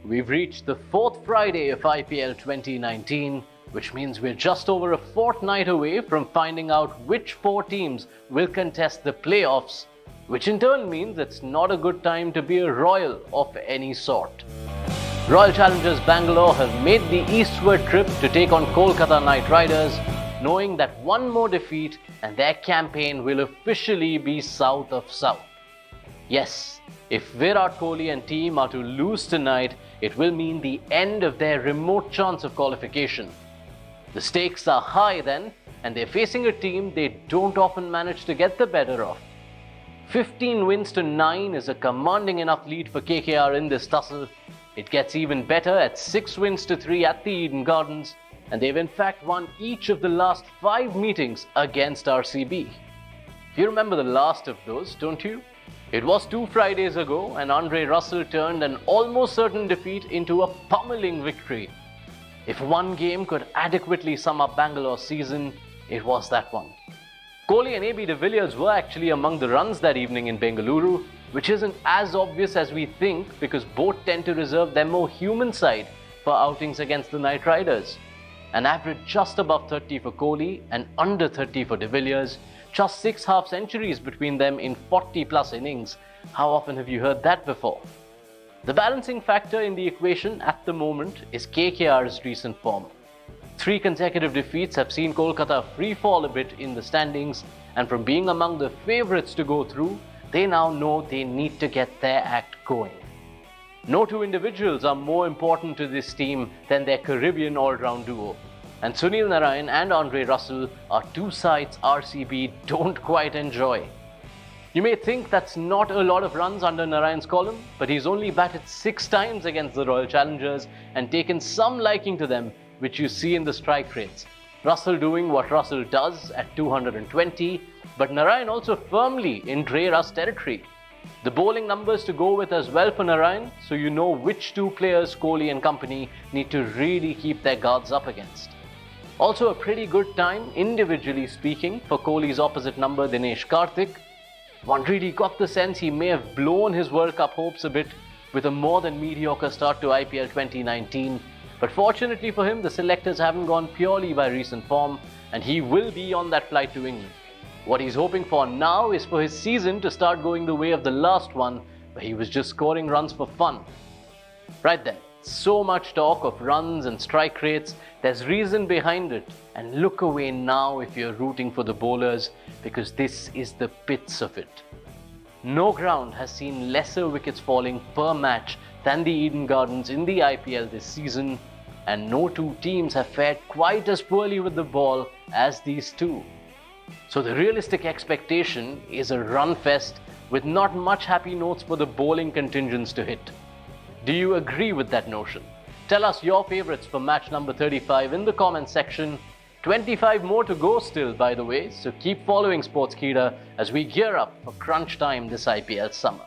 We've reached the fourth Friday of IPL 2019, which means we're just over a fortnight away from finding out which four teams will contest the playoffs, which in turn means it's not a good time to be a Royal of any sort. Royal Challengers Bangalore have made the eastward trip to take on Kolkata Knight Riders, knowing that one more defeat and their campaign will officially be south of south. Yes, if Virat Kohli and team are to lose tonight, it will mean the end of their remote chance of qualification. The stakes are high then, and they're facing a team they don't often manage to get the better of. 15 wins to 9 is a commanding enough lead for KKR in this tussle. It gets even better at 6 wins to 3 at the Eden Gardens, and they've in fact won each of the last 5 meetings against RCB. You remember the last of those, don't you? It was 2 Fridays ago, and Andre Russell turned an almost certain defeat into a pummeling victory. If one game could adequately sum up Bangalore's season, it was that one. Kohli and AB de Villiers were actually among the runs that evening in Bengaluru, which isn't as obvious as we think because both tend to reserve their more human side for outings against the Knight Riders. An average just above 30 for Kohli and under 30 for de Villiers, just 6 half-centuries between them in 40-plus innings. How often have you heard that before? The balancing factor in the equation at the moment is KKR's recent form. 3 consecutive defeats have seen Kolkata free fall a bit in the standings, and from being among the favourites to go through, they now know they need to get their act going. No 2 individuals are more important to this team than their Caribbean all-round duo. And Sunil Narine and Andre Russell are 2 sides RCB don't quite enjoy. You may think that's not a lot of runs under Narayan's column, but he's only batted 6 times against the Royal Challengers and taken some liking to them, which you see in the strike rates. Russell doing what Russell does at 220, but Narayan also firmly in Dre Russ territory. The bowling numbers to go with as well for Narayan, so you know which 2 players Kohli and company need to really keep their guards up against. Also a pretty good time, individually speaking, for Kohli's opposite number Dinesh Karthik. One really got the sense he may have blown his World Cup hopes a bit with a more than mediocre start to IPL 2019. But fortunately for him, the selectors haven't gone purely by recent form, and he will be on that flight to England. What he's hoping for now is for his season to start going the way of the last one, where he was just scoring runs for fun. Right then, so much talk of runs and strike rates, there's reason behind it, and look away now if you're rooting for the bowlers, because this is the pits of it. No ground has seen lesser wickets falling per match than the Eden Gardens in the IPL this season, and no 2 teams have fared quite as poorly with the ball as these 2. So the realistic expectation is a run fest with not much happy notes for the bowling contingents to hit. Do you agree with that notion? Tell us your favourites for match number 35 in the comments section. 25 more to go still, by the way, so keep following Sportskeeda as we gear up for crunch time this IPL summer.